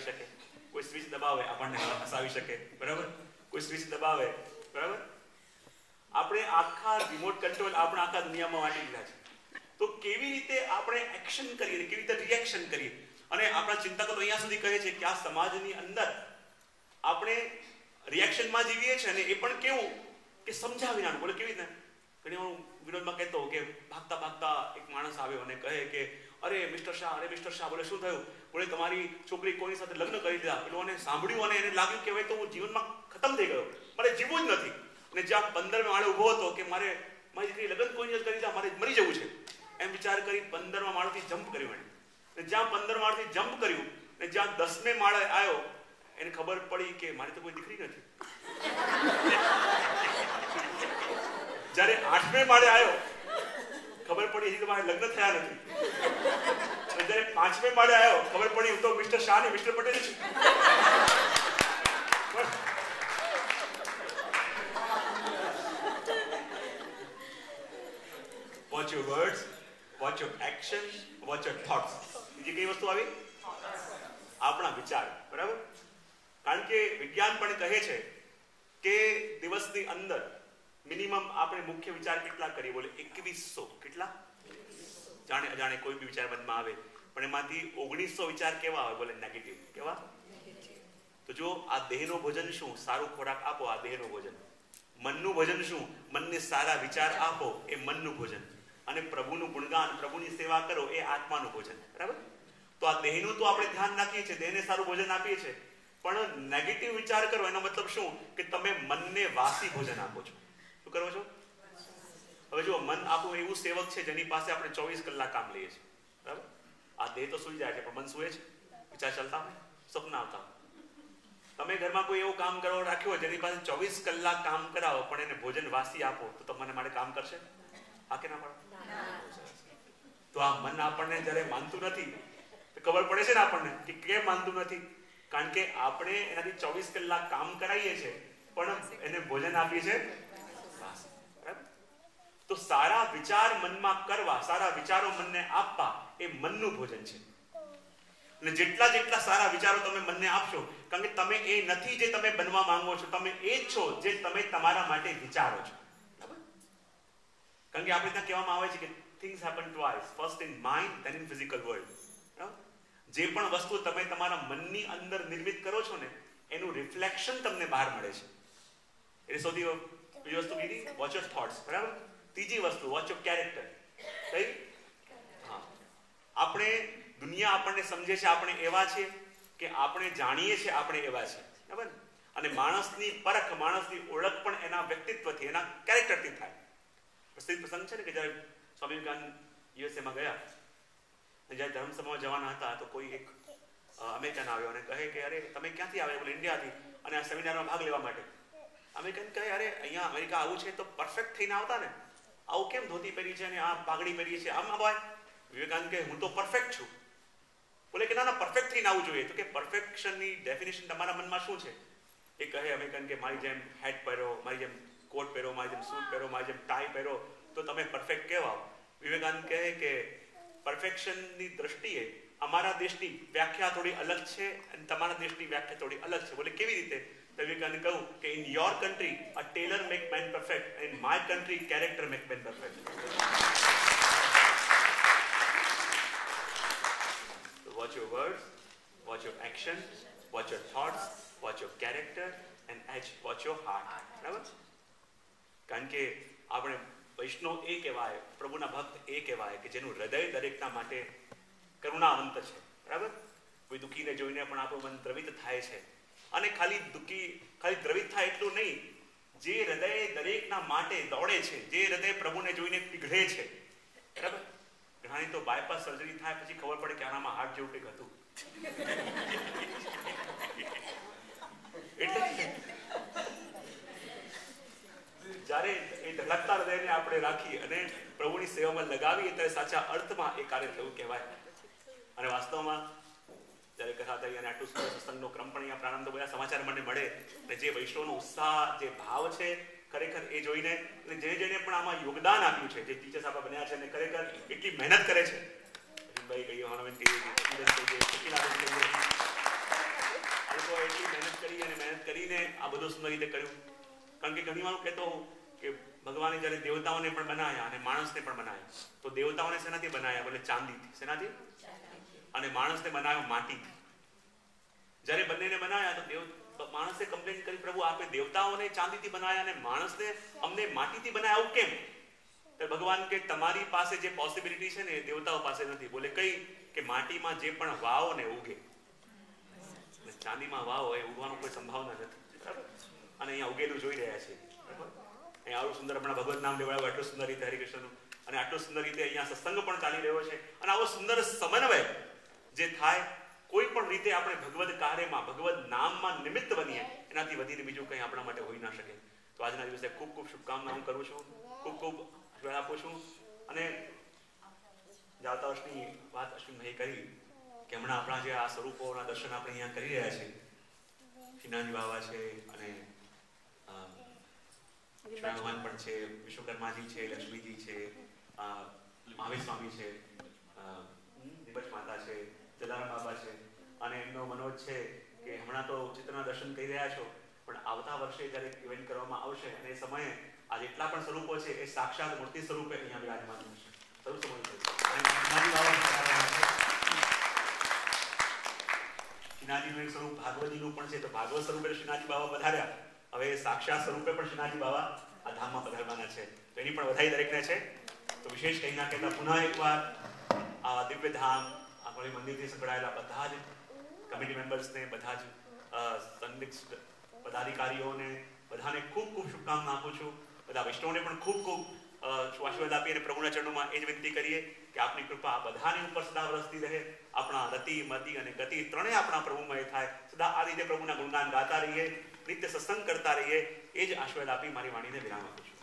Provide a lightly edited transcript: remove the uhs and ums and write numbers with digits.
હસાવી શકે, કોઈ સ્વિચ દબાવે આપણને હસાવી શકે, બરાબર, કોઈ સ્વિચ દબાવે, બરાબર. આપણે આખા રિમોટ કંટ્રોલ આપણા આખા દુનિયામાં વાંટી દીધા છે. તો કેવી રીતે આપણે એક્શન કરીએ, કેવી રીતે રિએક્શન કરીએ? અને આપણા ચિંતકો તો અહીંયા સુધી કહે છે કે આ સમાજની અંદર આપણે રિએક્શનમાં જીવીએ છીએ, અને એ પણ કેવું કે સમજ્યા વિનાનું. બોલે કેવી રીતે? ઘણી વાર હું વિરોધમાં કહેતો કે ભાગતા ભાગતા એક માણસ આવ્યો અને કહે કે અરે મિસ્ટર શાહ, અરે મિસ્ટર શાહ. બોલે શું થયું? બોલે તમારી છોકરી કોની સાથે લગ્ન કરી દીધા. પેલોને સાંભળ્યું અને એને લાગ્યું કે હવે તો હું જીવનમાં ખતમ થઈ ગયો, મારે જીવવું જ નથી. અને જ્યાં 15મા માળે ઉભો હતો કે મારી દીકરી લગ્ન કોઈ નથી કરી દીધા, મારે મરી જવું છે, એમ વિચાર કરી 15મા માળથી જમ્પ કર્યું એને. જ્યાં 15 માળથી જમ્પ કર્યું ને જ્યાં 10મે માળે આવ્યો એને ખબર પડી કે મારી તો કોઈ દીકરી નથી. જ્યારે 8મે માળે આવ્યો ખબર પડી હજી તો મારે લગ્ન થયા નથી. જ્યારે 5મે માળે આવ્યો ખબર પડી હું તો મિસ્ટર શાહ ને મિસ્ટર પટેલ છું. Watch your words, watch your actions, watch your thoughts. બીજી કઈ વસ્તુ આવી? આપણા વિચાર, બરાબર. કારણ કે વિજ્ઞાન પણ કહે છે કે દિવસની અંદર મિનિમમ આપણે મુખ્ય વિચાર કેટલા કરીએ? બોલે 2100. કેટલા? જાણે અજાણે કોઈ બી વિચાર મનમાં આવે, પણ એમાંથી 1900 વિચાર કેવા આવે? બોલે નેગેટિવ. કેવા? તો જો આ દેહનું ભોજન શું? સારું ખોરાક આપો, આ દેહનું ભોજન. મનનું ભોજન શું? મનને સારા વિચાર આપો, એ મનનું ભોજન. અને પ્રભુનું ગુણગાન, પ્રભુની સેવા કરો, એ આત્માનું ભોજન, બરાબર. તો આ દેહનું તો આપણે ધ્યાન રાખીએ છીએ, દેહને સારું ભોજન આપીએ છીએ, પણ નેગેટિવ વિચાર કરો એનો મતલબ શું? કે તમે મનને વાસી ભોજન આપો છો. શું કરો છો? હવે જો મન આપણું એવું સેવક છે જેની પાસે આપણે 24 કલાક કામ લઈએ છીએ, બરાબર. આ દેહ તો સુઈ જાય છે પણ મન સુએ છે, વિચાર ચાલતા હોય, સપના આવતા હોય. તમે ઘરમાં કોઈ એવું કામ કરવા રાખ્યો હોય જેની પાસે 24 કલાક કામ કરાવો પણ એને ભોજન વાસી આપો, તો તમને માટે કામ કરશે? આ કે ના પડે? તો આ મન આપણને જયારે માનતું નથી તો ખબર પડે છે ને આપણને કે કેમ માનતું નથી? કારણ કે આપણે એનાથી 24 કલાક કામ કરાવીએ છીએ પણ એને ભોજન આપીએ છીએ વાસી, બરાબર. તો સારા વિચાર મનમાં કરવા, સારા વિચારો મનને આપવા, એ મનનું ભોજન છે. અને જેટલા જેટલા સારા વિચારો તમે મનને આપશો, કારણ કે તમે એ નથી જે તમે બનવા માંગો છો, તમે એ જ છો જે તમે તમારા માટે વિચારો છો, બરાબર. કારણ કે આપણે ત્યાં કહેવામાં આવે છે કે things happen twice, first in mind then in physical world. જે પણ વસ્તુ તમે તમારા મનની અંદર નિર્મિત કરો છો ને એનું રિફ્લેક્શન તમને બહાર મળે છે. એટલે સૌથી બીજી વસ્તુ કીધી, વોચ યોર થોટ્સ, બરાબર. ત્રીજી વસ્તુ, વોચ યોર કેરેક્ટર. કઈ? હા, આપણે દુનિયા આપણને સમજે છે આપણે એવા છે કે આપણે જાણીએ છીએ આપણે એવા છે, બરાબર. અને માણસની પરખ, માણસની ઓળખ પણ એના વ્યક્તિત્વથી, એના કેરેક્ટરથી થાય. પ્રસિદ્ધ પ્રસંગ છે ને કે જ્યારે સ્વામી વિવેકાનંદ યુએસએમાં ગયા, જ્યારે ધર્મસભામાં જવાના હતા તો કોઈ એક અમેરિકન આવ્યો અને કહે કે અરે તમે ક્યાંથી આવ્યા? બોલે ઇન્ડિયાથી, અને આ સેમિનારમાં ભાગ લેવા માટે. અમેરિકન કહે અરે અહીંયા અમેરિકા આવું છે તો પરફેક્ટ થઈને આવતા ને, આવું કેમ ધોતી પહેરી છે અને આ પાઘડી પહેરી છે? આમ ભાઈ વિવેકાનંદ કહે હું તો પરફેક્ટ છું. બોલે કે ના ના, પરફેક્ટ થઈને આવવું જોઈએ. તો કે પરફેક્શનની ડેફિનેશન તમારા મનમાં શું છે? એ કહે અમેરિકન કે મારી જેમ હેટ પહેરો, મારી જેમ કોટ પહેરો, મારી જેમ સૂટ પહેરો, મારી જેમ ટાઈ પહેરો તો તમે પરફેક્ટ કહેવાઓ. વિવેકાનંદ કહે કે પરફેક્શનની દ્રષ્ટિએ અમારા દેશની વ્યાખ્યા થોડી અલગ છે અને તમારા દેશની વ્યાખ્યા થોડી અલગ છે. બોલે કેવી રીતે? તો વિવેકાનંદ કહ્યું કે in your country a tailor make man perfect, in my country character make man perfect. Watch your words, watch your actions, watch your thoughts, watch your character and watch your heart. બરાબર? કારણ કે આપણે વૈષ્ણવ એ કહેવાય, પ્રભુના ભક્ત એ કહેવાય કે જેનું હૃદય દરેકના માટે કરુણાવંત છે, બરાબર. કોઈ દુઃખીને જોઈને પણ આપણું મન દ્રવિત થાય છે. અને ખાલી દ્રવિત થાય એટલું નહીં, જે હૃદય દરેકના માટે દોડે છે, જે હૃદય પ્રભુને જોઈને પીઘળે છે, બરાબર. ઘણાની તો બાયપાસ સર્જરી થાય પછી ખબર પડે કે આનામાં હાર્ટ જેવું કંઈક હતું. એટલે જ્યારે એ ધડકતા હૃદયને આપણે રાખી અને પ્રભુની સેવામાં લગાવીએ ત્યારે સાચા અર્થમાં એ કાર્ય થયું કહેવાય. અને વાસ્તવમાં જ્યારે કથા થઈ અને આટલું સુંદર સત્સંગનો ક્રમ પણ અહીંયા પ્રારંભ બધા સમાચાર મને મળે અને જે વૈષ્ણવનો ઉત્સાહ, જે ભાવ છે ખરેખર એ જોઈને, અને જેને પણ આમાં યોગદાન આપ્યું છે, જે ટીચર્સ આપણા બન્યા છે અને ખરેખર એટલી મહેનત કરે છે, ભાઈ કહીએ, હનુમાન કહીએ, ભગવાને આ બધું સુંદર રીતે કર્યું? કારણ કે ઘણી વાર હું કહેતો હોઉં કે ભગવાને જ્યારે દેવતાઓને પણ બનાવ્યા અને માણસને પણ બનાવ્યા, તો દેવતાઓને શેનાથી બનાવ્યા? બોલે ચાંદીથી. શેનાથી? અને માણસને બનાવ્યો માટીથી. જ્યારે બંનેને બનાવ્યા તો માણસે કમ્પ્લેન કરી, પ્રભુ આપે દેવતાઓને ચાંદીથી બનાવ્યા અને માણસને અમને માટીથી બનાવ્યા, આવું કેમ? તો ભગવાન કે તમારી પાસે જે પોસિબિલિટી છે ને એ દેવતાઓ પાસે નથી. બોલે કઈ? કે માટીમાં જે પણ વાવો ને ઉગે, ચાંદીમાં વાવ હોય ઉગવાનું કોઈ સંભાવના નથી, બરાબર? અને અહીંયા ઉગેલું જોઈ રહ્યા છે, બરાબર? અહીંયા આવું સુંદર હમણાં ભગવત નામ લેવડાવ્યું આટલું સુંદર રીતે હરિકૃષ્ણનું, અને આટલું સુંદર રીતે અહીંયા સત્સંગ પણ ચાલી રહ્યો છે. અને આવો સુંદર સમન્વય જે થાય, કોઈ પણ રીતે આપણે ભગવદ કાર્યમાં ભગવદ નામમાં નિમિત્ત બનીએ, એનાથી વધીને બીજું કંઈ આપણા માટે હોઈ ના શકે. તો આજના દિવસે ખૂબ ખૂબ શુભકામના હું કરું છું, ખૂબ ખૂબ આશીર્વાદ આપું છું. અને આવતા વર્ષની વાત અશ્વિનભાઈ કરી કે હમણાં આપણા જે આ સ્વરૂપોના દર્શન આપણે અહીંયા કરી રહ્યા છીએ, શ્રીનાથજી બાબા છે અને ભગવાન પણ છે, વિશ્વકર્માજી છે, લક્ષ્મીજી છે, મહાવીર સ્વામી છે, દિબચ માતા છે, જલારામ બાબા છે, અને એમનો મનોજ છે કે હમણાં તો ચિત્રના દર્શન કરી રહ્યા છો, પણ આવતા વર્ષે જ્યારે ઇવેન્ટ કરવામાં આવશે અને એ સમયે આ જેટલા પણ સ્વરૂપો છે એ સાક્ષાત મૂર્તિ સ્વરૂપે અહીંયા વિરાજમાન થશે. સ્વરૂપ સમય છે. શ્રીનાથજીનું એક સ્વરૂપ ભાગવતજીનું પણ છે, તો ભાગવત સ્વરૂપે શ્રીનાથજી બાબા પધાર્યા, હવે સાક્ષાત સ્વરૂપે પણ શ્રીનાથજી બાબા આ ધામમાં પધારવાના છે. તો એની પણ વધાઈ દરેકને છે. તો વિશેષ કંઈ ના કહેતા પુનઃ એકવાર આ દિવ્ય ધામ આપણી મંદિરથી સંકળાયેલા બધા જ કમિટી મેમ્બર્સને, બધા જ સંદિગ્ધ પદાધિકારીઓને બધાને ખૂબ ખૂબ શુભકામના આપું છું. બધા વૈષ્ણવને પણ ખૂબ ખૂબ આશીર્વાદ આપી અને પ્રભુના ચરણોમાં એ જ વિનંતી કરીએ કે આપની કૃપા બધાની ઉપર સદા વરસતી રહે. આપણા રતિ, મતિ અને ગતિ ત્રણેય આપણા પ્રભુમય થાય. સદા આ રીતે પ્રભુના ગુણગાન ગાતા રહીએ, નિત્ય સત્સંગ કરતા રહીએ, એ જ આશીર્વાદ આપી મારી વાણીને વિરામ આપું છું.